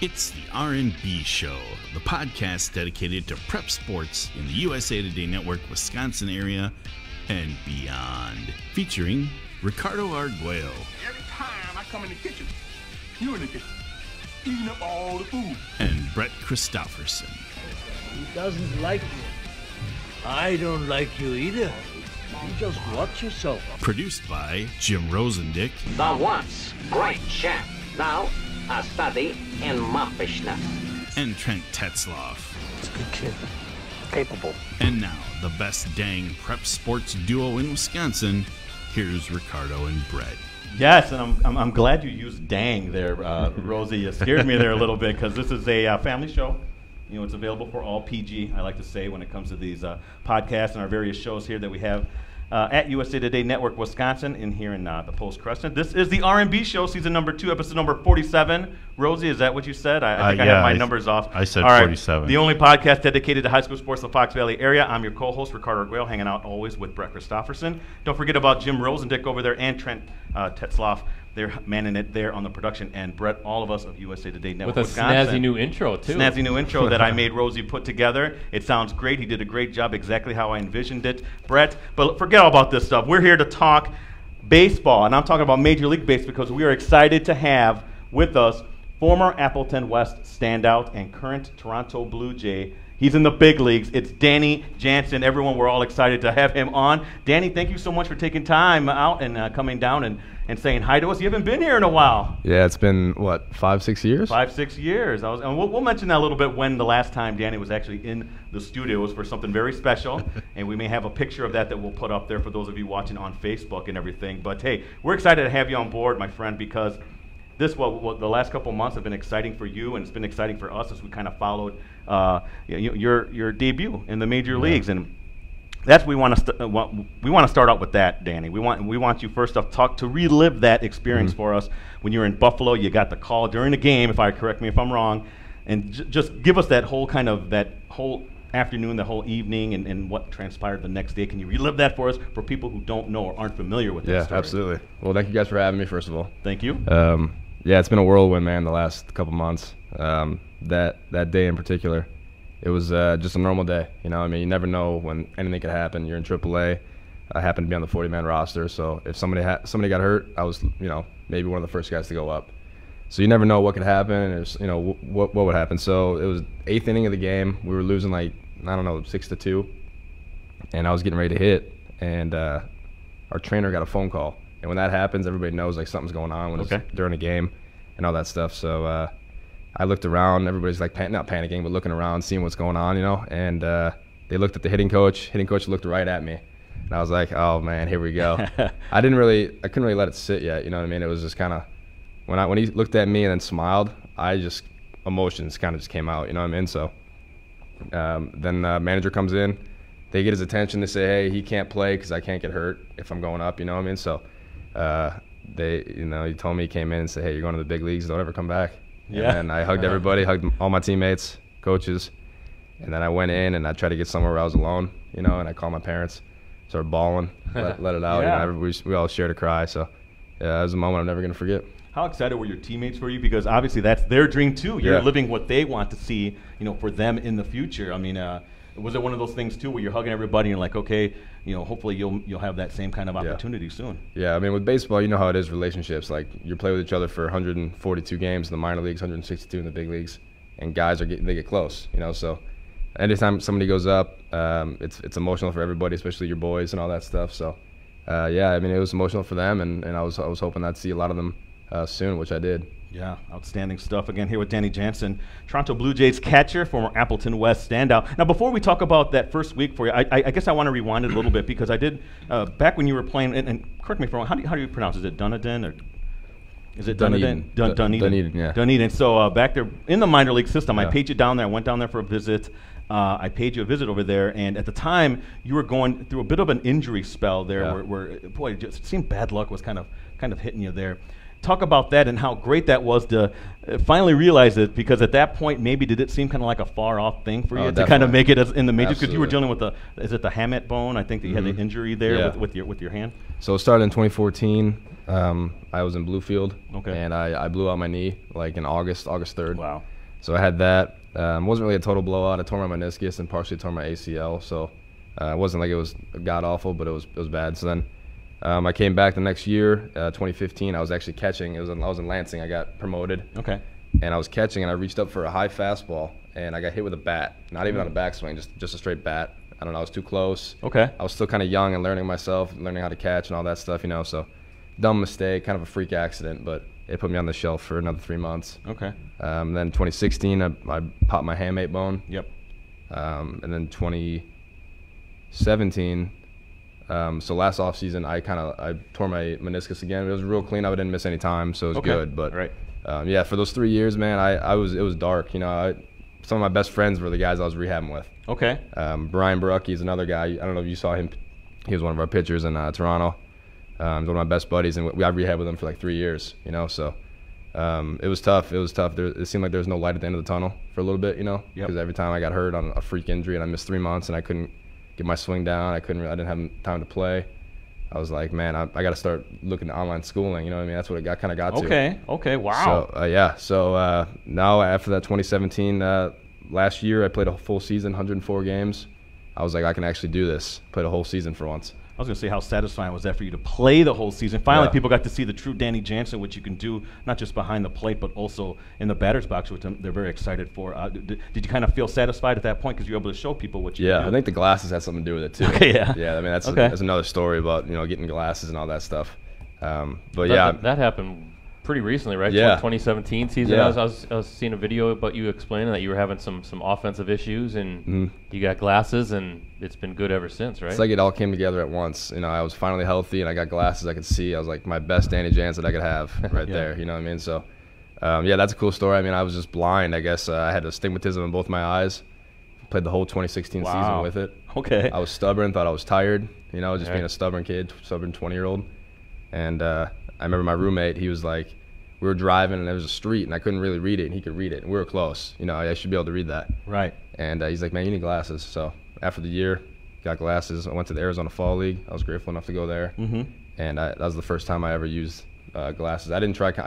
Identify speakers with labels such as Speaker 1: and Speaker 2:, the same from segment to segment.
Speaker 1: It's the R&B Show, the podcast dedicated to prep sports in the USA Today Network, Wisconsin area, and beyond. Featuring Ricardo Arguello.
Speaker 2: Every time I come in the kitchen, you're in the kitchen, eating up all the food.
Speaker 1: And Brett Christopherson.
Speaker 3: He doesn't like you. I don't like you either. You just watch yourself.
Speaker 1: Produced by Jim Rosendick.
Speaker 4: The once great chef, now a study in muffishness.
Speaker 1: And Trent Tetzloff.
Speaker 3: He's a good kid. Capable.
Speaker 1: And now, the best dang prep sports duo in Wisconsin. Here's Ricardo and Brett.
Speaker 5: Yes, and I'm glad you used dang there, Rosie. You scared me there a little bit because this is a family show. You know, it's available for all PG, I like to say, when it comes to these podcasts and our various shows here that we have at USA Today Network Wisconsin and here in the Post Crescent. This is the R&B Show, season number 2, episode number 47. Rosie, is that what you said? I think I have my numbers off.
Speaker 1: I said
Speaker 5: all right,
Speaker 1: 47.
Speaker 5: The only podcast dedicated to high school sports in the Fox Valley area. I'm your co-host, Ricardo Arguello, hanging out always with Brett Christopherson. Don't forget about Jim Rosendick over there and Trent Tetzloff. They're manning it there on the production, and Brett, all of us of USA Today Network
Speaker 6: with a
Speaker 5: Wisconsin.
Speaker 6: snazzy new intro, too.
Speaker 5: Snazzy new intro that I made Rosie put together. It sounds great. He did a great job, exactly how I envisioned it, Brett. But forget all about this stuff. We're here to talk baseball, and I'm talking about Major League Baseball because we are excited to have with us former Appleton West standout and current Toronto Blue Jay. He's in the big leagues. It's Danny Jansen. Everyone, we're all excited to have him on. Danny, thank you so much for taking time out and coming down and saying hi to us. You haven't been here in a while.
Speaker 7: Yeah, it's been, what, 5-6 years?
Speaker 5: 5-6 years. And we'll mention that a little bit when the last time Danny was actually in the studio was for something very special. And we may have a picture of that we'll put up there for those of you watching on Facebook and everything. But, hey, we're excited to have you on board, my friend, because the last couple months have been exciting for you, and it's been exciting for us as we kind of followed your debut in the major leagues. And that's we want to start out with that, Danny. We want you first off to relive that experience for us when you were in Buffalo. You got the call during the game, correct me if I'm wrong, and just give us that whole afternoon, the whole evening, and what transpired the next day. Can you relive that for us for people who don't know or aren't familiar with that story?
Speaker 7: Yeah, absolutely. Well, thank you guys for having me, first of all.
Speaker 5: Thank you.
Speaker 7: Yeah, it's been a whirlwind, man, the last couple months. That day in particular, it was just a normal day. You know, I mean, you never know when anything could happen. You're in AAA. I happened to be on the 40-man roster, so if somebody got hurt, I was, maybe one of the first guys to go up. So you never know what could happen, and what would happen. So it was 8th inning of the game. We were losing 6-2, and I was getting ready to hit, and our trainer got a phone call. And when that happens, everybody knows something's going on when it's during a game and all that stuff. So I looked around. Everybody's not panicking, but looking around, seeing what's going on, and they looked at the hitting coach. Hitting coach looked right at me, and I was like, "Oh man, here we go." I couldn't really let it sit yet. You know what I mean? It was just kind of when he looked at me and then smiled, emotions kind of just came out. You know what I mean? So then the manager comes in. They get his attention. They say, "Hey, he can't play because I can't get hurt if I'm going up." You know what I mean? So he told me, he came in and said, "Hey, you're going to the big leagues. Don't ever come back." Yeah. And I hugged everybody, hugged all my teammates, coaches, and then I went in and I tried to get somewhere where I was alone, and I called my parents, started bawling, let it out.
Speaker 5: Yeah.
Speaker 7: We all shared a cry. So yeah, it was a moment I'm never going to forget.
Speaker 5: How excited were your teammates for you? Because obviously that's their dream too. You're living what they want to see, for them in the future. I mean, was it one of those things too where you're hugging everybody and like, okay, hopefully you'll have that same kind of opportunity soon? Yeah,
Speaker 7: I mean, with baseball, you know how it is, relationships. Like, you play with each other for 142 games in the minor leagues, 162 in the big leagues, and guys they get close, So anytime somebody goes up, it's emotional for everybody, especially your boys and all that stuff. So I mean, it was emotional for them, and I was hoping I'd see a lot of them soon, which I did.
Speaker 5: Yeah, outstanding stuff. Again, here with Danny Jansen, Toronto Blue Jays catcher, former Appleton West standout. Now, before we talk about that first week for you, I guess I want to rewind it a little bit because I did, back when you were playing, and correct me if I'm wrong, how do you pronounce it? Is it Dunedin or is it Dunedin?
Speaker 7: Dunedin, yeah.
Speaker 5: Dunedin. So back there in the minor league system, I
Speaker 7: Yeah.
Speaker 5: paid you down there. I went down there for a visit. I paid you a visit over there, and at the time, you were going through a bit of an injury spell there where boy, it just seemed bad luck was kind of hitting you there. Talk about that and how great that was to finally realize it, because at that point, maybe did it seem kind of like a far-off thing for you to kind of make it as in the majors? Because you were dealing with is it the Hammett bone? I think that you had the injury there with your hand.
Speaker 7: So it started in 2014. I was in Bluefield, and I blew out my knee in August 3rd.
Speaker 5: Wow.
Speaker 7: So I had that. Wasn't really a total blowout. I tore my meniscus and partially tore my ACL. So it wasn't like it was god awful, but it was bad. So then I came back the next year, 2015. I was actually catching. I was in Lansing. I got promoted.
Speaker 5: Okay.
Speaker 7: And I was catching, and I reached up for a high fastball, and I got hit with a bat. Not even on a backswing, just a straight bat. I don't know. I was too close.
Speaker 5: Okay.
Speaker 7: I was still kind of young and learning myself, learning how to catch and all that stuff, So dumb mistake, kind of a freak accident, but it put me on the shelf for another 3 months.
Speaker 5: Okay.
Speaker 7: Then 2016, I popped my hamate bone.
Speaker 5: Yep.
Speaker 7: And then 2017, so last off season, I tore my meniscus again. It was real clean. I didn't miss any time, so it was good. But
Speaker 5: right.
Speaker 7: Yeah, for those 3 years, man, it was dark. Some of my best friends were the guys I was rehabbing with.
Speaker 5: Okay.
Speaker 7: Brian Barucki is another guy. I don't know if you saw him. He was one of our pitchers in Toronto. He's one of my best buddies, and I rehabbed with him for like 3 years. So it was tough. It seemed like there was no light at the end of the tunnel for a little bit. Because every time I got hurt on a freak injury and I missed 3 months and I couldn't get my swing down, I didn't have time to play. I was like, man, I got to start looking at online schooling. That's what it kind of got to.
Speaker 5: Okay, wow.
Speaker 7: So, yeah. So now after that 2017, last year I played a full season, 104 games. I was like, I can actually do this. Played a whole season for once.
Speaker 5: I was going to say, how satisfying was that for you to play the whole season? Finally, people got to see the true Danny Jansen, which you can do not just behind the plate, but also in the batter's box, which they're very excited for. Did you kind of feel satisfied at that point because you were able to show people what you
Speaker 7: do?
Speaker 5: I
Speaker 7: think the glasses had something to do with it, too.
Speaker 5: Okay, yeah.
Speaker 7: Yeah, I mean, that's another story about, getting glasses and all that stuff. That
Speaker 6: happened pretty recently, right?
Speaker 7: Yeah.
Speaker 6: 2017 season.
Speaker 7: Yeah.
Speaker 6: I was seeing a video about you explaining that you were having some offensive issues, and you got glasses, and it's been good ever since, right?
Speaker 7: It's like it all came together at once. I was finally healthy, and I got glasses I could see. I was like my best Danny Jansen I could have right there. You know what I mean? So, yeah, that's a cool story. I mean, I was just blind. I guess I had astigmatism in both my eyes. Played the whole 2016 season with it.
Speaker 5: Okay.
Speaker 7: I was stubborn, thought I was tired. Just being a stubborn kid, stubborn 20-year-old. And I remember my roommate, he was like, we were driving and there was a street and I couldn't really read it and he could read it. And we were close. I should be able to read that.
Speaker 5: Right.
Speaker 7: And he's like, man, you need glasses. So after the year, got glasses. I went to the Arizona Fall League. I was grateful enough to go there. And that was the first time I ever used glasses. I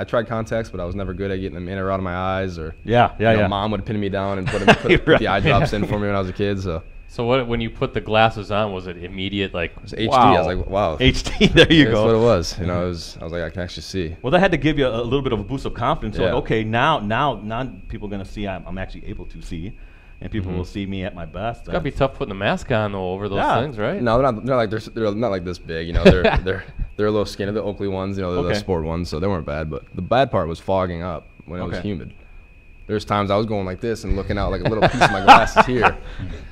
Speaker 7: tried contacts, but I was never good at getting them in or out of my eyes. Or Mom would pin me down and put the eye drops in for me when I was a kid.
Speaker 6: So when you put the glasses on, was it immediate? Like,
Speaker 7: it was HD.
Speaker 6: Wow.
Speaker 7: I was like, wow.
Speaker 5: HD. There you go.
Speaker 7: That's what it was. I was like, I can actually see.
Speaker 5: Well, that had to give you a little bit of a boost of confidence.
Speaker 7: Yeah.
Speaker 5: Like, okay, now people are gonna see I'm actually able to see, and people will see me at my best.
Speaker 6: It's gotta be tough putting the mask on though over those things, right?
Speaker 7: No, they're not like this big. They're a little skinny. The Oakley ones, they're the sport ones, so they weren't bad. But the bad part was fogging up when it was humid. There's times I was going like this and looking out like a little piece of my glasses here,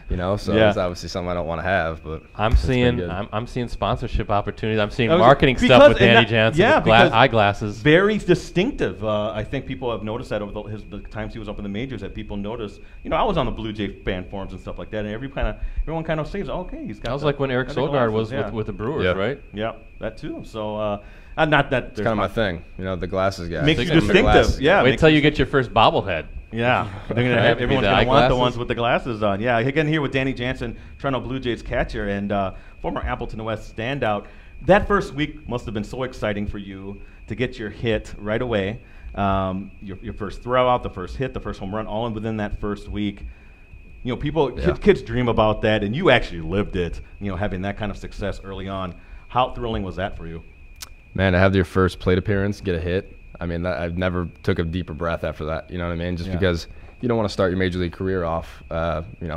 Speaker 7: so it's obviously something I don't want to have. But
Speaker 6: I'm seeing sponsorship opportunities. I'm seeing marketing stuff with Danny Jansen. Eyeglasses.
Speaker 5: Very distinctive. I think people have noticed that over the times he was up in the majors. That people noticed. I was on the Blue Jay fan forums and stuff like that, and everyone kind of says, okay, he's got.
Speaker 6: That was like when Eric Sogard was with the Brewers, right?
Speaker 5: Yeah, that too. So. Not that
Speaker 7: it's kind of my thing, the glasses guy.
Speaker 5: Makes you distinctive. Yeah.
Speaker 6: Wait till you get your first bobblehead.
Speaker 5: Yeah. Everyone's going to want the ones with the glasses on. Yeah. Again, here with Danny Jansen, Toronto Blue Jays catcher and former Appleton West standout. That first week must have been so exciting for you to get your hit right away. Your first throw out, the first hit, the first home run, all within that first week. Kids dream about that, and you actually lived it. Having that kind of success early on. How thrilling was that for you?
Speaker 7: Man, to have your first plate appearance, get a hit. I mean, I've never took a deeper breath after that. You know what I mean? Just because you don't want to start your major league career off, 0-20. You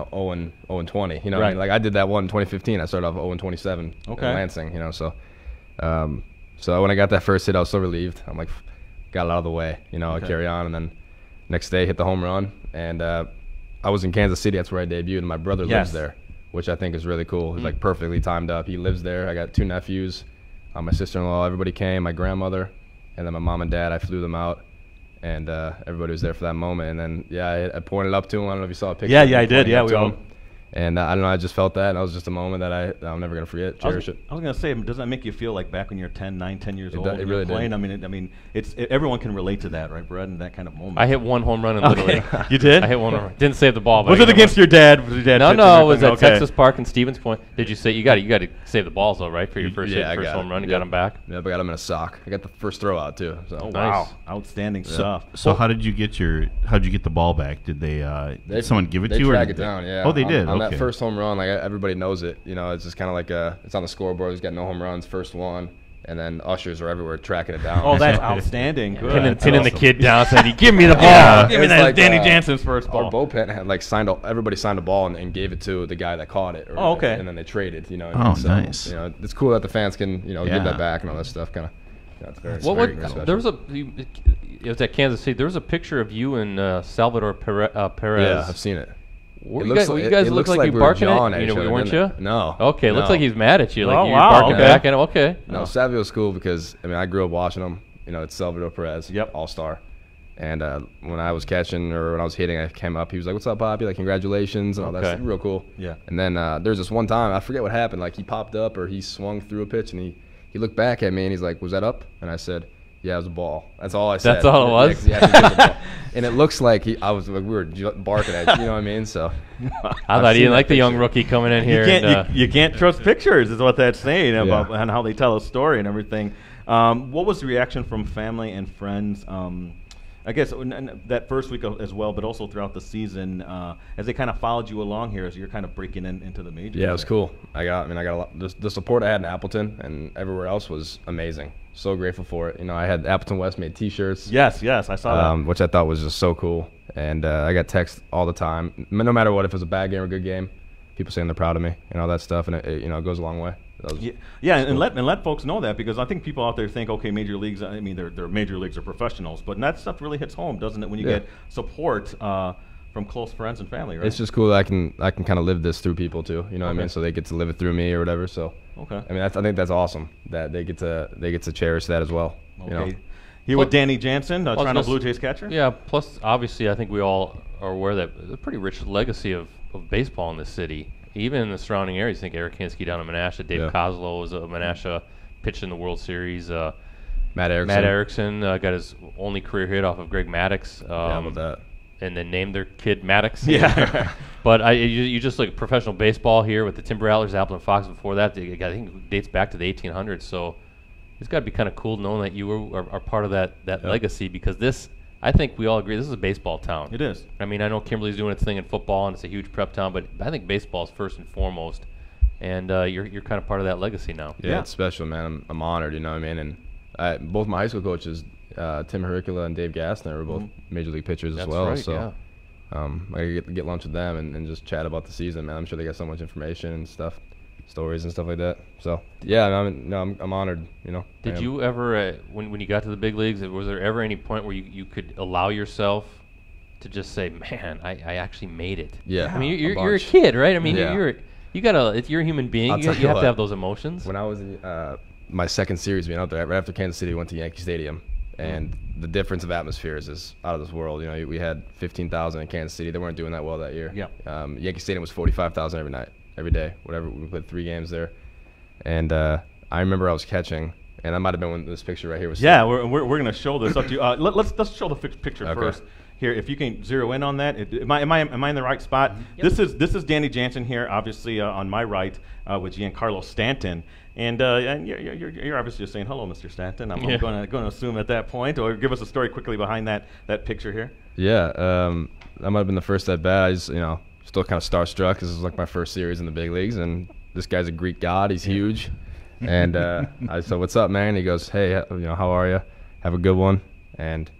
Speaker 7: know what I mean? Like I did that one in 2015. I started off 0-27 in Lansing. So when I got that first hit, I was so relieved. I'm like, got it out of the way. I carry on, and then next day hit the home run. And I was in Kansas City. That's where I debuted, and my brother lives there, which I think is really cool. He's like perfectly timed up. He lives there. I got 2 nephews. My sister-in-law, everybody came, my grandmother, and then my mom and dad. I flew them out, and everybody was there for that moment. And then, I pointed up to him. I don't know if you saw a picture.
Speaker 5: Yeah, I did. Yeah, we all.
Speaker 7: And I don't know, I just felt that, and that was just a moment that I'm never gonna forget. Cherish it.
Speaker 5: I was gonna say, doesn't that make you feel like back when you're 10 years old?
Speaker 7: It really
Speaker 5: playing?
Speaker 7: did.
Speaker 5: I mean, everyone can relate to that, right, Brett? In that kind of moment.
Speaker 6: I hit one home run in Little League.
Speaker 5: You did?
Speaker 6: I hit one home run. Didn't save the ball. But
Speaker 5: Was it against your dad? Was your dad
Speaker 6: No, it was at Texas Park and Stevens Point. Did you say you got to save the balls though, right, for your first home run? You got him back.
Speaker 7: Yeah, but I got him in a sock. I got the first throw out too. So.
Speaker 5: Oh,
Speaker 6: Nice.
Speaker 5: wow, outstanding stuff.
Speaker 1: So how did you get the ball back? Did did someone give it to you?
Speaker 7: They
Speaker 1: or
Speaker 7: track
Speaker 1: did
Speaker 7: it down, yeah.
Speaker 1: Oh, they did.
Speaker 7: On
Speaker 1: Okay.
Speaker 7: that first home run, like everybody knows it. You know, it's just kind of like it's on the scoreboard. He's got no home runs, first one, and then ushers are everywhere tracking it down.
Speaker 5: Oh, that's outstanding. Good.
Speaker 6: Pinning the kid down, saying, "Give me the ball.
Speaker 7: Yeah,
Speaker 6: Give me
Speaker 7: it's
Speaker 6: that."
Speaker 7: like,
Speaker 5: Danny Jansen's first
Speaker 7: Our
Speaker 5: ball.
Speaker 7: bullpen had everybody signed a ball and gave it to the guy that caught it.
Speaker 5: Oh, okay.
Speaker 7: And then they traded. You know.
Speaker 1: Oh,
Speaker 7: so,
Speaker 1: nice.
Speaker 7: You know, it's cool that the fans can give
Speaker 1: Yeah.
Speaker 7: that back and all that stuff. Kind of. Yeah, it's very,
Speaker 6: What
Speaker 7: very
Speaker 6: would
Speaker 7: special.
Speaker 6: there was it was at Kansas City. There was a picture of you and Salvador Perez.
Speaker 7: Yeah, I've seen it.
Speaker 6: Were
Speaker 7: It
Speaker 6: you
Speaker 7: looks
Speaker 6: guys,
Speaker 7: like-
Speaker 6: you guys
Speaker 7: it
Speaker 6: look
Speaker 7: looks
Speaker 6: like you
Speaker 7: we were
Speaker 6: barking
Speaker 7: jawing
Speaker 6: at
Speaker 7: at
Speaker 6: you,
Speaker 7: each other,
Speaker 6: weren't
Speaker 7: didn't
Speaker 6: you?
Speaker 7: it? No.
Speaker 6: Okay, it looks
Speaker 7: No.
Speaker 6: like he's mad at you. Like
Speaker 5: Oh,
Speaker 6: you're
Speaker 5: wow,
Speaker 6: barking
Speaker 5: okay.
Speaker 6: back at him. Okay.
Speaker 7: No, Savio's cool because I grew up watching him. You know, it's Salvador Perez, all-star. And when I was catching or when I was hitting, I came up. He was like, "What's up, Bobby? Like, congratulations!" And all that's
Speaker 6: Okay.
Speaker 7: real cool.
Speaker 5: Yeah.
Speaker 7: And then there's this one time I forget what happened. Like he popped up or he swung through a pitch and he looked back at me and he's like, "Was that up?" And I said, "Yeah, it was a ball." That's all I said.
Speaker 6: That's all it was?
Speaker 7: Yeah, 'cause he had to give the ball. And it looks like we were barking at you. You know what I mean? So
Speaker 6: I thought he didn't like the young rookie coming in here.
Speaker 5: You can't trust pictures, is what that's saying about
Speaker 7: Yeah.
Speaker 5: and how they tell a story and everything. What was the reaction from family and friends? I guess that first week as well, but also throughout the season, as they kind of followed you along here as you're kind of breaking into the majors.
Speaker 7: yeah, it was cool. I got a lot. The support I had in Appleton and everywhere else was amazing. So grateful for it. You know, I had Appleton West made T-shirts.
Speaker 5: Yes, I saw that.
Speaker 7: Which I thought was just so cool. And I got texts all the time, no matter what, if it was a bad game or a good game, people saying they're proud of me and all that stuff, and it goes a long way.
Speaker 5: And let folks know that, because I think people out there think, okay, major leagues, I mean, they're major leagues are professionals, but that stuff really hits home, doesn't it, when you get support from close friends and family, right?
Speaker 7: It's just cool that I can kind of live this through people too, you know what I mean? So they get to live it through me or whatever. So
Speaker 5: okay.
Speaker 7: I mean, I think that's awesome that they get to cherish that as well.
Speaker 5: Okay.
Speaker 7: You know?
Speaker 5: Here with Danny Jansen, Toronto
Speaker 6: just-
Speaker 5: Blue Jays catcher.
Speaker 6: Yeah. Plus, obviously, I think we all are aware that there's a pretty rich legacy of baseball in this city. Even in the surrounding areas, I think Eric Hinske down in Menasha, Dave Kozlow was a Menasha, pitched in the World Series.
Speaker 7: Matt Erickson.
Speaker 6: Matt Erickson got his only career hit off of Greg Maddux.
Speaker 7: How about that?
Speaker 6: And then named their kid Maddux.
Speaker 5: Yeah.
Speaker 6: But you just look at professional baseball here with the Tim Rattlers, Appleton Fox. Before that, I think it dates back to the 1800s. So it's got to be kind of cool knowing that you are part of that legacy, because this, I think we all agree, this is a baseball town.
Speaker 5: It is.
Speaker 6: I mean, I know Kimberly's doing its thing in football, and it's a huge prep town, but I think baseball is first and foremost. And you're kind of part of that legacy now.
Speaker 7: Yeah, it's special, man. I'm honored, you know what I mean? And both my high school coaches, Tim Hericula and Dave Gassner, were both major league pitchers as well.
Speaker 6: Right,
Speaker 7: so I get lunch with them and just chat about the season, man. I'm sure they got so much information and stuff, stories and stuff like that. So yeah, I'm honored. You know.
Speaker 6: Did you ever, when you got to the big leagues, was there ever any point where you could allow yourself to just say, "Man, I actually made it"?
Speaker 7: Yeah.
Speaker 6: I mean, you're a kid, right? I mean, you're a human being.
Speaker 7: I'll
Speaker 6: You
Speaker 7: tell
Speaker 6: have
Speaker 7: you
Speaker 6: to
Speaker 7: what.
Speaker 6: have those emotions.
Speaker 7: When I was in my second series being out there, right after Kansas City, went to Yankee Stadium, and the difference of atmospheres is out of this world. You know, we had 15,000 in Kansas City. They weren't doing that well that year.
Speaker 5: Yeah.
Speaker 7: Yankee Stadium was 45,000 every night, every day, whatever. We played 3 games there, and I remember I was catching, and that might have been when this picture right here was.
Speaker 5: Yeah, we're going to show this up to you. Let's show the picture
Speaker 7: Okay.
Speaker 5: first. Here, if you can zero in on that. Am I in the right spot?
Speaker 6: Yep.
Speaker 5: This is Danny Jansen here, obviously on my right with Giancarlo Stanton, and you're obviously just saying hello, Mr. Stanton. I'm going to assume at that point, or give us a story quickly behind that picture here.
Speaker 7: Yeah, that might have been the first at bat. I just, still kind of starstruck. This is like my first series in the big leagues, and this guy's a Greek god. He's huge, and I said, "What's up, man?" He goes, "Hey, how are you? Have a good one." And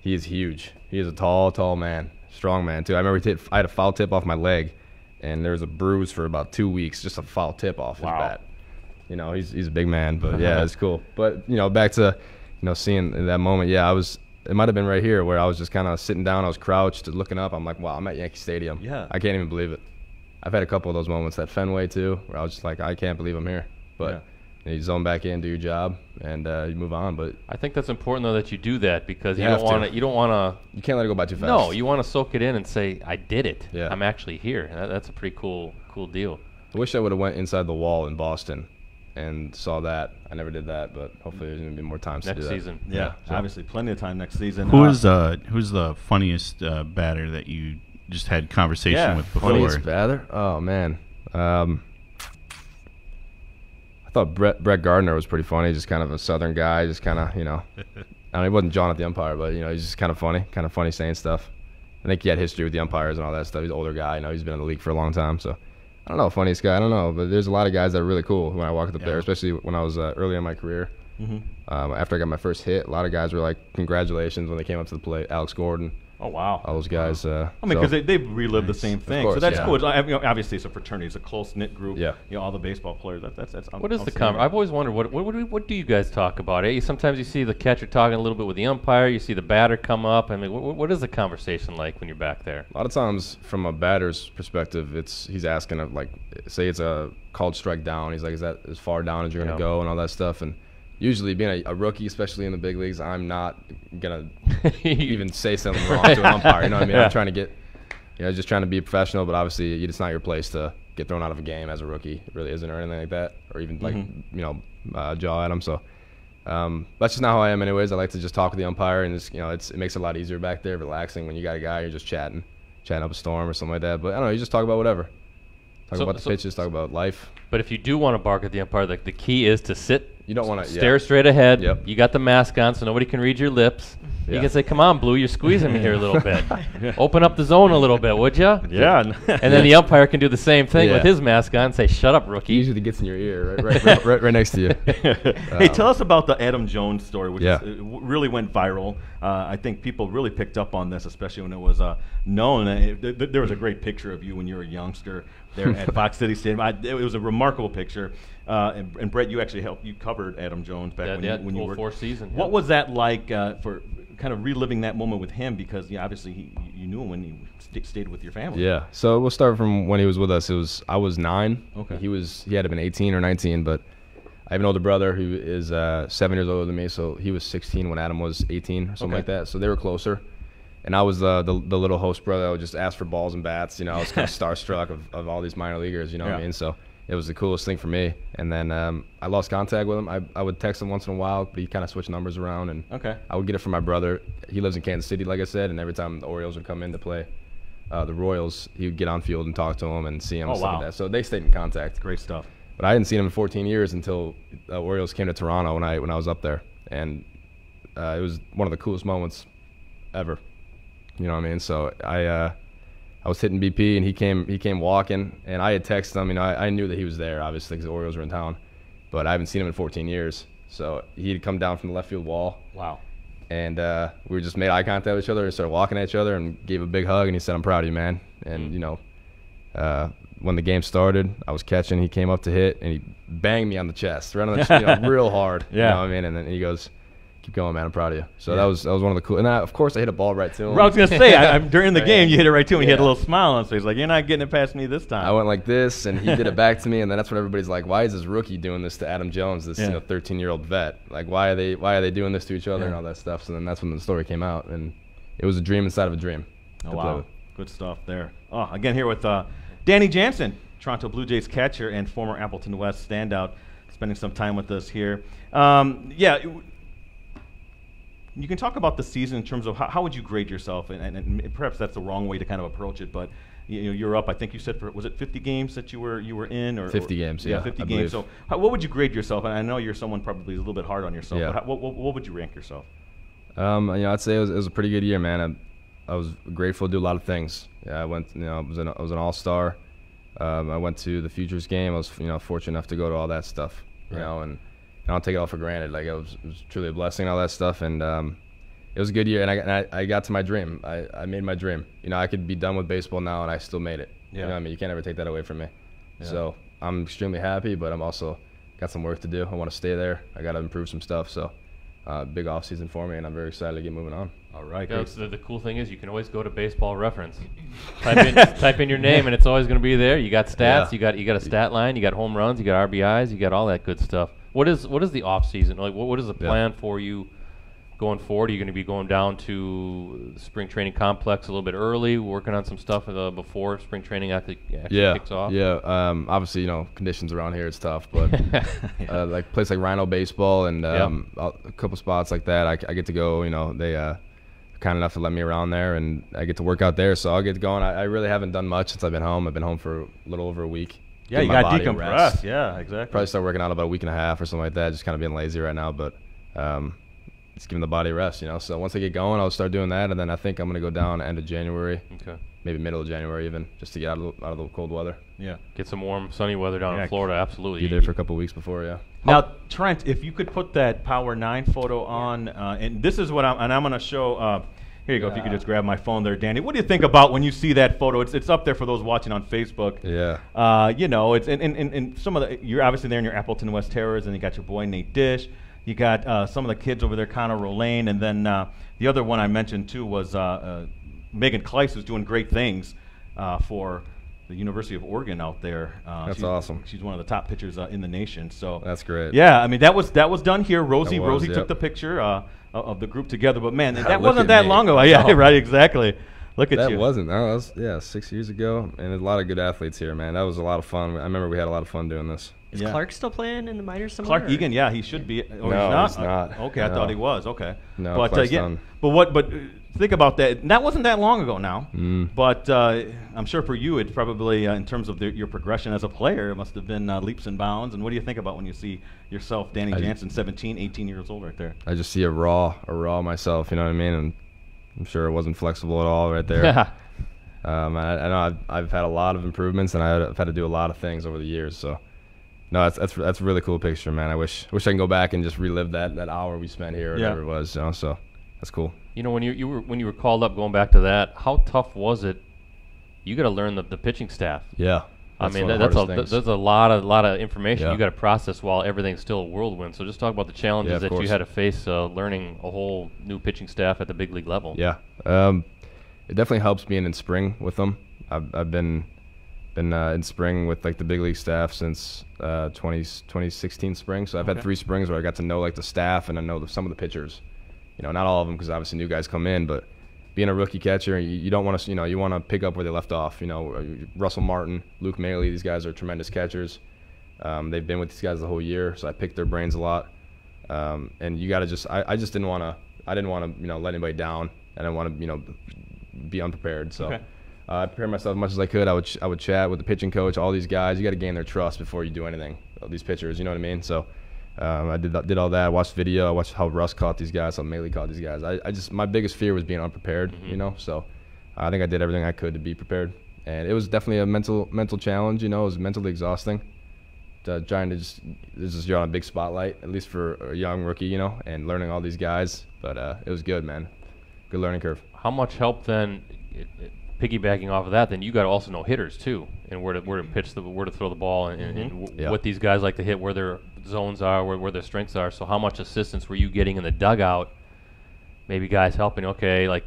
Speaker 7: he is huge. He is a tall man, strong man too. I remember I had a foul tip off my leg, and there was a bruise for about 2 weeks, just a foul tip off his bat. He's a big man, but yeah, it's cool. But back to seeing that moment. Yeah, it might have been right here where I was just kind of sitting down. I was crouched, looking up. I'm like, wow, I'm at Yankee Stadium.
Speaker 5: Yeah.
Speaker 7: I can't even believe it. I've had a couple of those moments at Fenway too, where I was just like, I can't believe I'm here. But you zone back in, do your job, and you move on. But
Speaker 6: I think that's important though that you do that because
Speaker 7: You
Speaker 6: you
Speaker 7: have
Speaker 6: don't
Speaker 7: to.
Speaker 6: want to. You don't want to.
Speaker 7: you can't let it go by too fast.
Speaker 6: No, you want to soak it in and say, "I did it.
Speaker 7: Yeah.
Speaker 6: I'm actually here." And that's a pretty cool deal.
Speaker 7: I wish I would have went inside the wall in Boston and saw that. I never did that, but hopefully there's going to be more times to
Speaker 6: Next
Speaker 7: do that.
Speaker 6: season.
Speaker 5: Yeah, obviously plenty of time next season.
Speaker 1: Who's the funniest batter that you just had conversation with before?
Speaker 7: Funniest batter? Oh, man. I thought Brett Gardner was pretty funny. Just kind of a Southern guy. Just kind of, I mean, he wasn't John at the umpire, but, he's just kind of funny saying stuff. I think he had history with the umpires and all that stuff. He's an older guy. He's been in the league for a long time. So, I don't know, funniest guy. I don't know. But there's a lot of guys that are really cool when I walked up there, especially when I was early in my career. After I got my first hit, a lot of guys were like, congratulations when they came up to the plate. Alex Gordon.
Speaker 5: Oh, wow.
Speaker 7: All those guys.
Speaker 5: I mean, because they've relived the same thing.
Speaker 7: course,
Speaker 5: so that's
Speaker 7: yeah.
Speaker 5: cool. Obviously, it's a fraternity. It's a close-knit group.
Speaker 7: Yeah.
Speaker 5: All the baseball players. That's
Speaker 6: What is the conversation? I've always wondered what do you guys talk about? Sometimes you see the catcher talking a little bit with the umpire. You see the batter come up. I mean, what is the conversation like when you're back there?
Speaker 7: A lot of times, from a batter's perspective, he's asking, say it's a called strike down. He's like, is that as far down as you're going to go and all that stuff? And usually, being a rookie, especially in the big leagues, I'm not going to even say something wrong to an umpire. You know what I mean? I'm trying to get, just trying to be professional, but obviously it's not your place to get thrown out of a game as a rookie. It really isn't, or anything like that, or even jaw at him. So that's just not how I am anyways. I like to just talk with the umpire, and just, it makes it a lot easier back there, relaxing when you got a guy, you're just chatting up a storm or something like that. But I don't know, you just talk about whatever. Talk about the pitches, talk about life.
Speaker 6: But if you do want to bark at the umpire, the key is to sit.
Speaker 7: You don't want to
Speaker 6: stare straight ahead.
Speaker 7: Yep.
Speaker 6: You got the mask on, so nobody can read your lips. You
Speaker 7: Yeah.
Speaker 6: can say, "Come on, Blue, you're squeezing me here a little bit. Open up the zone a little bit, would you?"
Speaker 5: Yeah.
Speaker 6: And then the umpire can do the same thing
Speaker 7: Yeah.
Speaker 6: with his mask on and say, "Shut up, rookie."
Speaker 7: He usually gets in your ear, right next to you.
Speaker 5: Hey, tell us about the Adam Jones story, which
Speaker 7: Yeah.
Speaker 5: really went viral. I think people really picked up on this, especially when it was known. There was a great picture of you when you were a youngster there at Fox City Stadium. It was a remarkable picture. And Brett, you actually you covered Adam Jones back when you were
Speaker 6: 04 season.
Speaker 5: What was that like for kind of reliving that moment with him? Because obviously you knew him when he stayed with your family.
Speaker 7: Yeah. So we'll start from when he was with us. I was 9.
Speaker 5: Okay.
Speaker 7: He had to been 18 or 19, but I have an older brother who is 7 years older than me, so he was 16 when Adam was 18 or something like that. So they were closer. And I was the little host brother. I would just ask for balls and bats. I was kind of starstruck of all these minor leaguers. You know what I mean? So it was the coolest thing for me. And then I lost contact with him. I would text him once in a while, but he kind of switched numbers around. And I would get it from my brother. He lives in Kansas City, like I said, and every time the Orioles would come in to play the Royals, he would get on field and talk to him and see him and stuff like that. So they stayed in contact.
Speaker 5: Great stuff.
Speaker 7: But I hadn't seen him in 14 years until the Orioles came to Toronto when I was up there. And it was one of the coolest moments ever. You know what I mean? So I was hitting BP, and he came walking, and I had texted him. I knew that he was there, obviously, because the Orioles were in town, but I haven't seen him in 14 years. So he'd come down from the left field wall.
Speaker 5: Wow.
Speaker 7: And we just made eye contact with each other and started walking at each other and gave a big hug, and he said, "I'm proud of you, man." And, when the game started, I was catching. He came up to hit, and he banged me on the chest, right on the chest, real hard.
Speaker 5: Yeah.
Speaker 7: You know what I mean? And then he goes, "Keep going, man. I'm proud of you." So that was one of the cool. And of course, I hit a ball right to him.
Speaker 5: I was gonna say, during the game, you hit it right to him. He had a little smile on his face, like, "You're not getting it past me this time."
Speaker 7: I went like this, and he did it back to me, and then that's when everybody's like, "Why is this rookie doing this to Adam Jones, this 13-year-old vet? Like, why are they doing this to each other and all that stuff?" So then that's when the story came out, and it was a dream inside of a dream.
Speaker 5: Oh, wow. Good stuff there. Oh, again, here with Danny Jansen, Toronto Blue Jays catcher and former Appleton West standout, spending some time with us here. You can talk about the season in terms of how would you grade yourself, and perhaps that's the wrong way to kind of approach it, but you're up. I think you said was it 50 games that you were in, or
Speaker 7: 50 games? Yeah,
Speaker 5: 50
Speaker 7: I
Speaker 5: games.
Speaker 7: believe.
Speaker 5: So what would you grade yourself? And I know you're someone probably a little bit hard on yourself.
Speaker 7: Yeah.
Speaker 5: But what would you rank yourself?
Speaker 7: I'd say it was a pretty good year, man. I was grateful to do a lot of things. Yeah, I went. I was an all-star. I went to the Futures game. I was fortunate enough to go to all that stuff. And I don't take it all for granted. Like it was truly a blessing, all that stuff, and it was a good year. And I got to my dream. I made my dream. I could be done with baseball now, and I still made it.
Speaker 5: Yeah.
Speaker 7: You know what I mean? You can't ever take that away from me. Yeah. So I'm extremely happy, but I'm also got some work to do. I want to stay there. I got to improve some stuff. So big off season for me, and I'm very excited to get moving on.
Speaker 5: All right.
Speaker 6: Yeah, the cool thing is you can always go to Baseball Reference, type in your name, and it's always going to be there. You got stats. You got a stat line. You got home runs. You got RBIs. You got all that good stuff. What is the off season like? What is the plan for you going forward? Are you going to be going down to the spring training complex a little bit early, working on some stuff before spring training actually kicks off?
Speaker 7: Yeah. Obviously, conditions around here it's tough, but like place like Rhino Baseball and a couple spots like that, I get to go. They kind enough to let me around there, and I get to work out there. So I'll get going. I really haven't done much since I've been home. I've been home for a little over a week.
Speaker 5: Yeah, you got decompressed. Yeah, exactly.
Speaker 7: Probably start working out about a week and a half or something like that. Just kind of being lazy right now, but just giving the body a rest, So once I get going, I'll start doing that, and then I think I'm gonna go down end of January, maybe middle of January even, just to get out of the cold weather.
Speaker 5: Yeah,
Speaker 6: get some warm, sunny weather down in Florida. Absolutely.
Speaker 7: Be there for a couple of weeks before. Yeah.
Speaker 5: Now, Trent, if you could put that Power 9 photo on, and this is what I'm gonna show. Here you go. If you could just grab my phone there, Danny. What do you think about when you see that photo? It's up there for those watching on Facebook.
Speaker 7: Yeah.
Speaker 5: It's in some of the. You're obviously there in your Appleton West Terrors, and you got your boy Nate Dish. You got some of the kids over there, Connor Rolane, and then the other one I mentioned too was Megan Kleiss, who's doing great things for the University of Oregon out there.
Speaker 7: That's awesome.
Speaker 5: She's one of the top pitchers in the nation. So
Speaker 7: that's great.
Speaker 5: Yeah, I mean that was done here. Rosie took the picture of the group together, but man, that wasn't that long ago. Yeah, right, exactly. Look at you.
Speaker 7: That wasn't. That was 6 years ago, and there's a lot of good athletes here, man. That was a lot of fun. I remember we had a lot of fun doing this.
Speaker 8: Is Clark still playing in the minors somewhere?
Speaker 5: Clark Egan, he should be. Or
Speaker 7: no, he's not.
Speaker 5: Okay, I thought he was. Okay.
Speaker 7: No,
Speaker 5: but
Speaker 7: Clark's done.
Speaker 5: But think about that. That wasn't that long ago now. But I'm sure for you, it's probably in terms of your progression as a player, it must have been leaps and bounds. And what do you think about when you see yourself, Danny Jansen, 17, 18 years old, right there?
Speaker 7: I just see a raw myself. You know what I mean? And I'm sure it wasn't flexible at all right there.
Speaker 6: Yeah.
Speaker 7: I know I've had a lot of improvements, and I've had to do a lot of things over the years. So, no, that's a really cool picture, man. I wish I can go back and just relive that hour we spent here, or whatever it was. So that's cool.
Speaker 6: When you were called up, going back to that, how tough was it? You got to learn the pitching staff.
Speaker 7: Yeah.
Speaker 6: There's a lot of information you got to process while everything's still a whirlwind. So just talk about the challenges that you had to face learning a whole new pitching staff at the big league level.
Speaker 7: Yeah. It definitely helps being in spring with them. I've been in spring with like the big league staff since 2016 spring. So I've had 3 springs where I got to know like the staff and I know some of the pitchers. Not all of them because obviously new guys come in, but being a rookie catcher, you don't want to, you want to pick up where they left off. Russell Martin, Luke Maley, these guys are tremendous catchers. They've been with these guys the whole year, so I picked their brains a lot. And you got to I didn't want to, let anybody down. I didn't want to, be unprepared. So I prepared myself as much as I could. I would chat with the pitching coach, all these guys. You got to gain their trust before you do anything. These pitchers, you know what I mean? So I did all that. I watched video. I watched how Russ caught these guys, how Maley caught these guys. I just my biggest fear was being unprepared. So I think I did everything I could to be prepared. And it was definitely a mental challenge. It was mentally exhausting. Trying to you're on a big spotlight, at least for a young rookie, and learning all these guys. But it was good, man. Good learning curve.
Speaker 6: How much help then, piggybacking off of that, then you got to also know hitters too, and where to pitch, where to throw the ball, and what these guys like to hit, where their zones are, where their strengths are. So how much assistance were you getting in the dugout? Maybe guys helping, like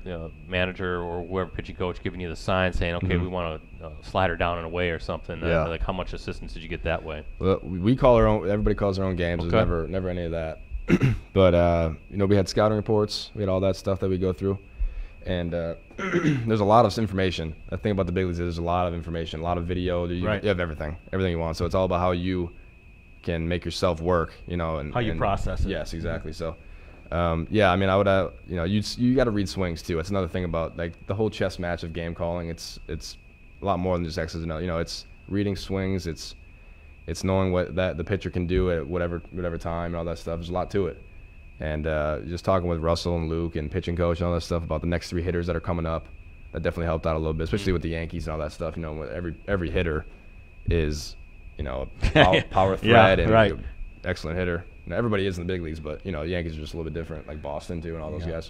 Speaker 6: manager or whoever pitching coach giving you the sign saying, okay, we want to slide her down and away or something. Like how much assistance did you get that way?
Speaker 7: Well, we call our own. Everybody calls their own games. There's never any of that. But we had scouting reports. We had all that stuff that we go through. And there's a lot of information. The thing about the big leagues is there's a lot of information, a lot of video. You have everything you want. So it's all about how you can make yourself work, and
Speaker 5: how you process it.
Speaker 7: Yes, exactly. So, I would have, you got to read swings too. It's another thing about like the whole chess match of game calling. It's a lot more than just X's and O's. It's reading swings. It's knowing what the pitcher can do at whatever time and all that stuff. There's a lot to it. And just talking with Russell and Luke and pitching coach and all that stuff about the next 3 hitters that are coming up, that definitely helped out a little bit, especially with the Yankees and all that stuff. Every hitter is, a power threat and excellent hitter. Everybody is in the big leagues, but the Yankees are just a little bit different, like Boston too, and all those guys.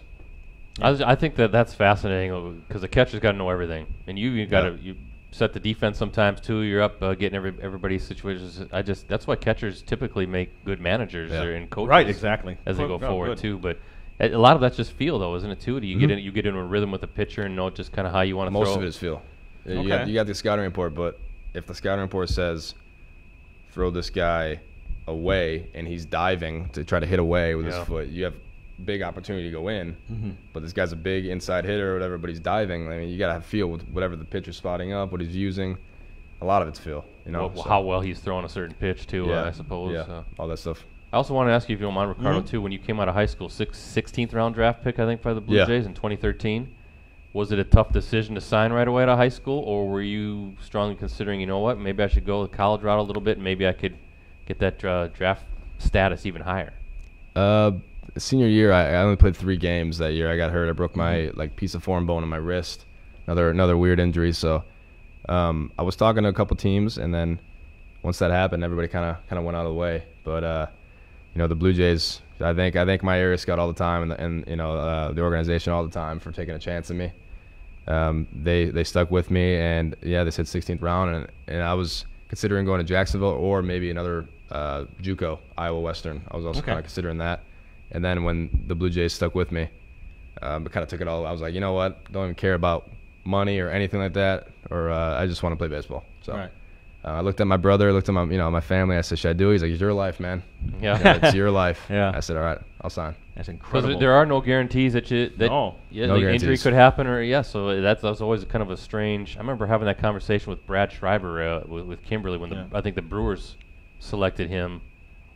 Speaker 6: I think that's fascinating because the catcher's got to know everything, and you got to you set the defense sometimes too. You're up getting everybody's situations. That's why catchers typically make good managers and coaches.
Speaker 5: Right, exactly.
Speaker 6: As they go forward too, but a lot of that's just feel though, isn't it too? Do you get in a rhythm with the pitcher and know just kind of how you want to throw?
Speaker 7: Most of it is feel. You got the scouting report, but if the scouting report says throw this guy away and he's diving to try to hit away with his foot, you have big opportunity to go in. But this guy's a big inside hitter or whatever, but he's diving. I mean, you got to have feel with whatever the pitcher's spotting up, what he's using. A lot of it's feel, you know.
Speaker 6: Well, how well he's throwing a certain pitch, too, I suppose.
Speaker 7: Yeah, all that stuff.
Speaker 6: I also want to ask you, if you don't mind, Ricardo, too, when you came out of high school, 16th round draft pick, I think, by the Blue Jays in 2013. Was it a tough decision to sign right away out of high school, or were you strongly considering, you know what, maybe I should go the college route a little bit, and maybe I could get that draft status even higher?
Speaker 7: Senior year, I only played 3 games that year. I got hurt. I broke my piece of foreign bone in my wrist. Another weird injury. So I was talking to a couple teams, and then once that happened, everybody kind of went out of the way. But you know, the Blue Jays, I thank my area scout all the time, and you know, the organization all the time for taking a chance in me. They stuck with me, and yeah, they said 16th round, and I was considering going to Jacksonville or maybe another JUCO, Iowa Western. I was also kind of considering that. And then when the Blue Jays stuck with me, it kind of took it all. I was like, you know what? Don't even care about money or anything like that, or I just want to play baseball. So I looked at my brother, looked at my family. I said, should I do it? He's like, it's your life, man. Yeah, it's your life. I said, all right, I'll sign.
Speaker 5: That's incredible.
Speaker 6: There are no guarantees that
Speaker 7: no
Speaker 6: injury could happen, or so that's always kind of a strange. I remember having that conversation with Brad Schreiber with Kimberly when I think the Brewers selected him.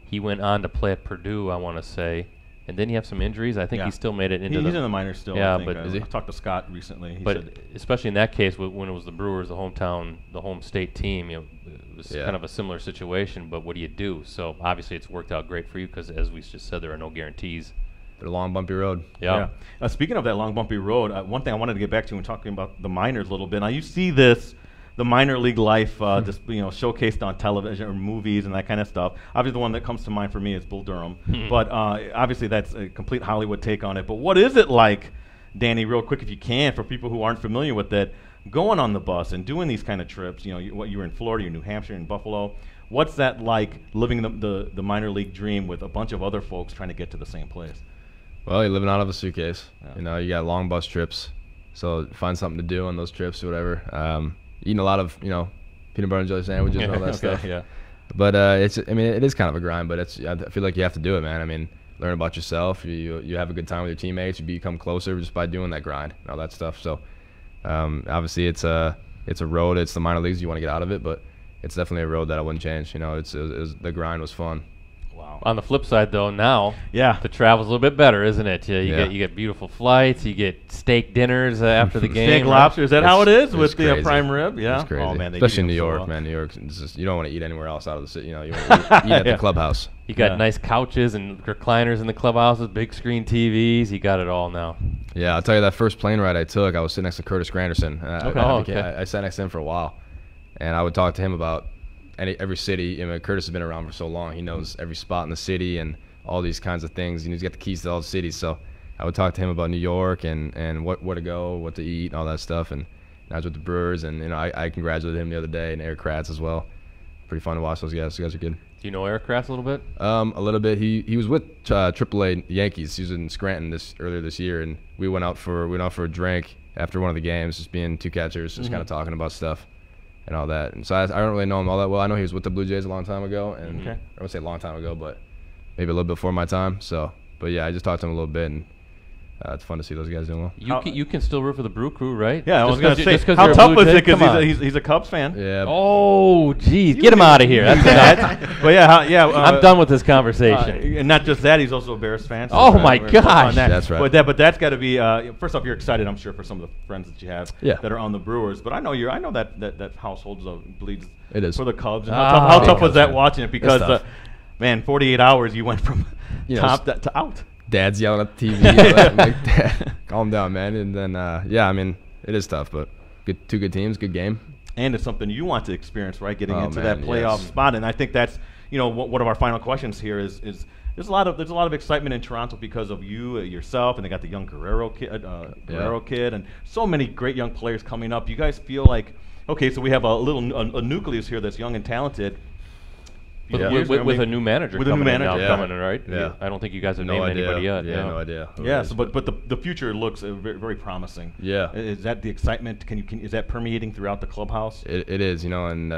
Speaker 6: He went on to play at Purdue, I want to say. And then he have some injuries. I think he still made it into
Speaker 5: he's in the minors still.
Speaker 6: Yeah,
Speaker 5: I think.
Speaker 6: But
Speaker 5: I talked to Scott recently. He
Speaker 6: said, especially in that case, when it was the Brewers, the home state team, you know, it was kind of a similar situation. But what do you do? So obviously, it's worked out great for you because, as we just said, there are no guarantees.
Speaker 7: They're a long, bumpy road.
Speaker 5: Yeah. Speaking of that long, bumpy road, one thing I wanted to get back to when talking about the minors a little bit. Now you see the minor league life just showcased on television or movies and that kind of stuff. Obviously, the one that comes to mind for me is Bull Durham, but obviously that's a complete Hollywood take on it. But what is it like, Danny, real quick if you can, for people who aren't familiar with it, going on the bus and doing these kind of trips? You know, you were in Florida, you're in New Hampshire, in Buffalo. What's that like, living the minor league dream with a bunch of other folks trying to get to the same place?
Speaker 7: Well, you're living out of a suitcase. You know, you got long bus trips, so find something to do on those trips or whatever. Eating a lot of, peanut butter and jelly sandwiches and all that stuff.
Speaker 5: Yeah.
Speaker 7: But it is kind of a grind, but I feel like you have to do it, man. I mean, learn about yourself. You have a good time with your teammates. You become closer just by doing that grind and all that stuff. So, obviously, it's a road. It's the minor leagues. You want to get out of it, but it's definitely a road that I wouldn't change. You know, the grind was fun.
Speaker 6: Wow. On the flip side, though, now the travel's a little bit better, isn't it? You get beautiful flights, you get steak dinners after the game.
Speaker 5: Steak lobster, is that how it is with
Speaker 7: crazy.
Speaker 5: The prime rib? Yeah,
Speaker 7: it's crazy.
Speaker 5: Oh, man,
Speaker 7: especially in New York, man. New York, you don't want to eat anywhere else out of the city. You know, you want to eat at the clubhouse.
Speaker 6: You got nice couches and recliners in the clubhouses, big screen TVs. You got it all now.
Speaker 7: Yeah, I'll tell you, that first plane ride I took, I was sitting next to Curtis Granderson.
Speaker 6: I
Speaker 7: sat next to him for a while, and I would talk to him about every city. Curtis has been around for so long. He knows every spot in the city and all these kinds of things. He's got the keys to all the cities. So I would talk to him about New York and where to go, what to eat, and all that stuff. And I was with the Brewers, and I congratulated him the other day, and Eric Kratz as well. Pretty fun to watch those guys. Those guys are good.
Speaker 6: Do you know Eric Kratz a little bit?
Speaker 7: A little bit. He was with AAA Yankees. He was in Scranton earlier this year, and we went out for a drink after one of the games, just being two catchers, just kind of talking about stuff and all that. And so I don't really know him all that well. I know he was with the Blue Jays a long time ago, and I won't say a long time ago, but maybe a little bit before my time. So, but yeah, I just talked to him a little bit, and it's fun to see those guys doing well.
Speaker 6: You can still root for the Brew Crew, right?
Speaker 5: Yeah, I was going to say, how tough was it? Because he's a Cubs fan.
Speaker 7: Yeah.
Speaker 6: Oh, geez, get him out of here. That's
Speaker 5: But
Speaker 6: I'm done with this conversation.
Speaker 5: And not just that, he's also a Bears fan. So
Speaker 6: oh my gosh,
Speaker 7: that's right.
Speaker 5: But that's got to be first off, you're excited, I'm sure, for some of the friends that you have that are on the Brewers. But I know that household bleeds for the Cubs. And how tough was that watching it? Because 48 hours you went from top to out.
Speaker 7: Dad's yelling at the TV. Like, Dad, calm down, man. And then, it is tough, but two good teams, good game.
Speaker 5: And it's something you want to experience, right? Getting into that playoff spot. And I think that's, one of our final questions here is there's a lot of excitement in Toronto because of you, yourself, and they got the young Guerrero kid, and so many great young players coming up. You guys feel like, okay, so we have a nucleus here that's young and talented.
Speaker 6: With a new manager coming in, right?
Speaker 7: Yeah.
Speaker 6: I don't think you guys have named anybody yet.
Speaker 7: Yeah, no idea.
Speaker 5: Yeah, but the future looks very, very promising.
Speaker 7: Yeah.
Speaker 5: Is that the excitement? Is that permeating throughout the clubhouse?
Speaker 7: It is, and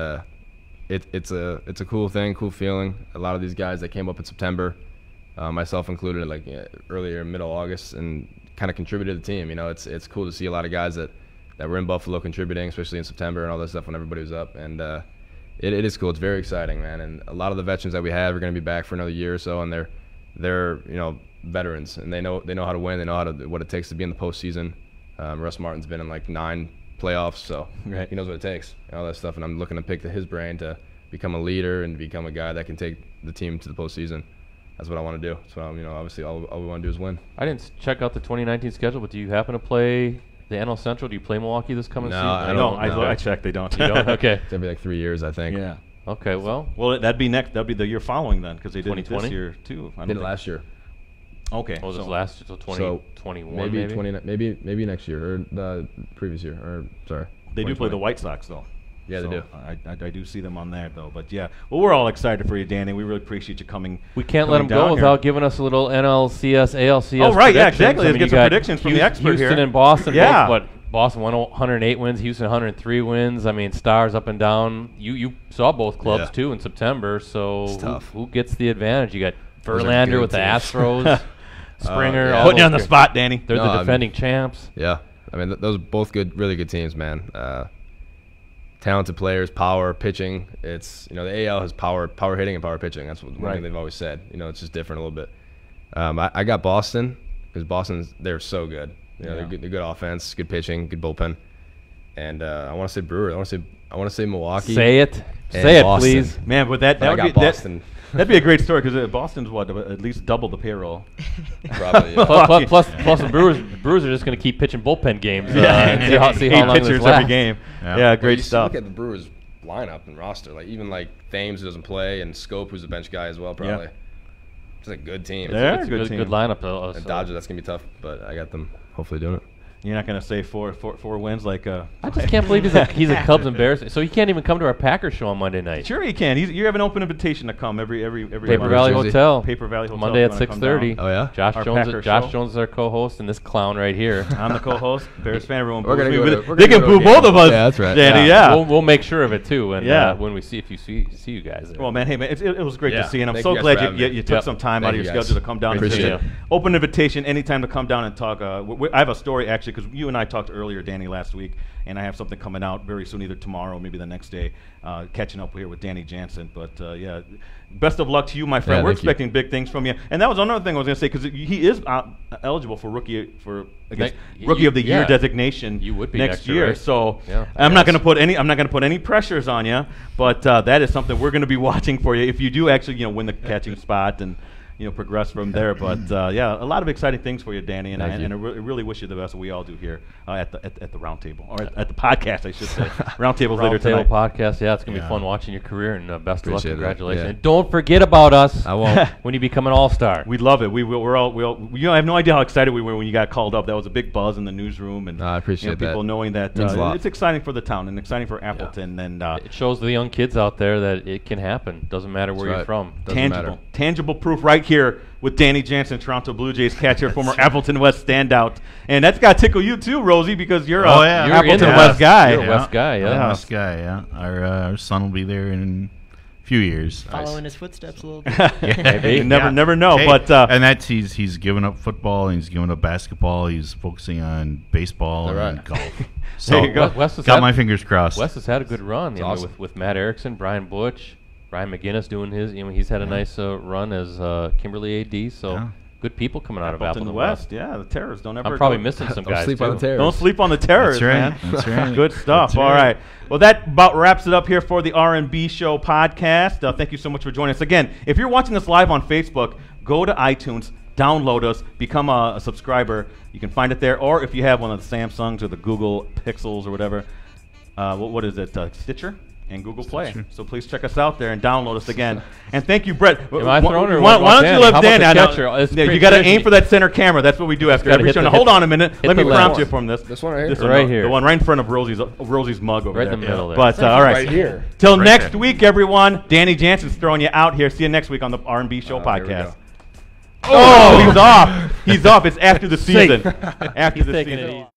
Speaker 7: it's a cool thing, cool feeling. A lot of these guys that came up in September, myself included, like earlier middle August, and kind of contributed to the team. You know, it's cool to see a lot of guys that were in Buffalo contributing, especially in September and all that stuff when everybody was up. And it is cool. It's very exciting, man. And a lot of the veterans that we have are going to be back for another year or so, and they're veterans, and they know how to win. They know what it takes to be in the postseason. Russ Martin's been in like 9 playoffs, so he knows what it takes, and all that stuff. And I'm looking to pick his brain to become a leader and become a guy that can take the team to the postseason. That's what I want to do. So obviously all we want to do is win.
Speaker 6: I didn't check out the 2019 schedule, but do you happen to play the NL Central? Do you play Milwaukee this coming season?
Speaker 5: I checked. They don't.
Speaker 6: You don't? Okay.
Speaker 7: It's every like 3 years, I think.
Speaker 5: Yeah.
Speaker 6: Okay. Well,
Speaker 5: that'd be next. That'd be the year following then, because they did it this year too.
Speaker 7: They did it last year.
Speaker 5: Okay.
Speaker 6: Oh, this last year, so 2021
Speaker 7: maybe next year or the previous year, or sorry.
Speaker 5: They do play the White Sox though.
Speaker 7: Yeah, they do.
Speaker 5: I do see them on there though. But yeah, well, we're all excited for you, Danny. We really appreciate you coming.
Speaker 6: We can't let them go without giving us a little NLCS, ALCS.
Speaker 5: Oh right, yeah, exactly.
Speaker 6: Let's
Speaker 5: get some predictions from the expert
Speaker 6: Houston
Speaker 5: here.
Speaker 6: and Boston.
Speaker 5: Yeah.
Speaker 6: Both, Boston 108 wins, Houston 103 wins. I mean, stars up and down. You saw both clubs too in September. So who gets the advantage? You got Verlander with the Astros. Springer.
Speaker 5: Putting you on the spot, Danny.
Speaker 6: They're the defending champs.
Speaker 7: Yeah. I mean, those are both really good teams, man. Talented players, power, pitching. It's, the AL has power hitting and power pitching. That's one thing they've always said. It's just different a little bit. I got Boston because they're so good. They're good offense, good pitching, good bullpen. And I want to say Brewers. I want to say Milwaukee.
Speaker 6: Say it. Say it,
Speaker 7: Boston.
Speaker 6: please.
Speaker 5: Man, but that would be
Speaker 7: Boston.
Speaker 5: That'd be a great story because Boston's at least double the payroll.
Speaker 7: Probably. Yeah.
Speaker 6: plus the Brewers are just going to keep pitching bullpen games. See how long
Speaker 5: pitchers
Speaker 6: this lasts.
Speaker 5: every game. Yeah, great stuff.
Speaker 7: Look at the Brewers lineup and roster. Like even like Thames, who doesn't play, and Scope, who's a bench guy as well. Probably. Yeah. It's a good team.
Speaker 6: It's a good lineup.
Speaker 7: And Dodgers, that's gonna be tough, but I got them hopefully doing it.
Speaker 5: You're not going to say four wins like
Speaker 6: I just can't believe he's a Cubs and Bears. So he can't even come to our Packers show on Monday night.
Speaker 5: Sure he can. You have an open invitation to come every
Speaker 6: Paper Valley Hotel.
Speaker 5: Paper Valley Hotel.
Speaker 6: Monday at 6:30.
Speaker 7: Oh yeah.
Speaker 6: Josh Jones is our co-host, and this clown right here.
Speaker 5: I'm the co-host. Bears fan. Everyone
Speaker 7: they
Speaker 5: can boo both of us.
Speaker 7: Yeah, that's right.
Speaker 5: Danny, yeah.
Speaker 6: We'll make sure of it too. And when we see you guys there.
Speaker 5: Well, man, it was great to see, and I'm so glad you took some time out of your schedule to come down.
Speaker 7: Appreciate it.
Speaker 5: Open invitation anytime to come down and talk. I have a story actually because you and I talked earlier, Danny, last week, and I have something coming out very soon, either tomorrow or maybe the next day, catching up here with Danny Jansen. But yeah, best of luck to you, my friend. We're expecting big things from you. And that was another thing I was going to say, because he is eligible for rookie of the year designation.
Speaker 6: You would be
Speaker 5: next year.
Speaker 6: Right?
Speaker 5: So I'm not going to put any pressures on you, but that is something we're going to be watching for you if you do actually win the catching spot and progress from there. But yeah, a lot of exciting things for you, Danny, and I really wish you the best. We all do here at the round table, or at the podcast, I should say. Round table's later tonight.
Speaker 6: Podcast. Yeah, it's gonna be fun watching your career, and best of luck. Congratulations.
Speaker 7: Yeah.
Speaker 6: And don't forget about us.
Speaker 7: I won't.
Speaker 6: When you become an all-star.
Speaker 5: We'd love it. We're all. I have no idea how excited we were when you got called up. That was a big buzz in the newsroom, and
Speaker 7: I appreciate
Speaker 5: people knowing that it's exciting for the town and exciting for Appleton. And
Speaker 6: it shows the young kids out there that it can happen. Doesn't matter where you're from.
Speaker 5: Tangible proof right here with Danny Jansen, Toronto Blue Jays catcher, former Appleton West standout. And that's got to tickle you too, Rosie, because you're an Appleton West guy.
Speaker 6: You're a West guy, yeah.
Speaker 1: West guy, yeah. Our son will be there in a few years.
Speaker 8: Following his footsteps a little bit.
Speaker 5: Maybe. Never know.
Speaker 1: Hey,
Speaker 5: but
Speaker 1: and that's he's given up football and he's given up basketball. He's focusing on baseball and golf. So
Speaker 5: there you go.
Speaker 1: Got my fingers crossed.
Speaker 6: Wes has had a good run with Matt Erickson, Brian Butch. Brian McGinnis doing his. He's had a nice run as Kimberly AD. So good people coming out of Appleton
Speaker 5: West. Yeah, the Terrors don't ever.
Speaker 6: I'm probably missing some guys.
Speaker 5: Don't sleep on the Terrors, man.
Speaker 1: That's right.
Speaker 5: Good stuff. All right. Well, that about wraps it up here for the R&B Show podcast. Thank you so much for joining us. Again, if you're watching us live on Facebook, go to iTunes, download us, become a subscriber. You can find it there, or if you have one of the Samsungs or the Google Pixels or whatever, what is it? Stitcher. And Google Play. So please check us out there and download us again. And thank you, Brett.
Speaker 6: Am I throwing or
Speaker 5: why don't you let Dan? You got to aim for
Speaker 6: that
Speaker 5: that center camera. That's what we do after every show. Now hold on a minute. Let me prompt you from this.
Speaker 7: This one right here.
Speaker 5: This one right here. The one right in front of Rosie's mug over there.
Speaker 6: Right in the middle there.
Speaker 5: But all right.
Speaker 7: Right here.
Speaker 5: Till next week, everyone. Danny Jansen's throwing you out here. See you next week on the R&B Show podcast. Oh, he's off. He's off. It's after the season. After the season.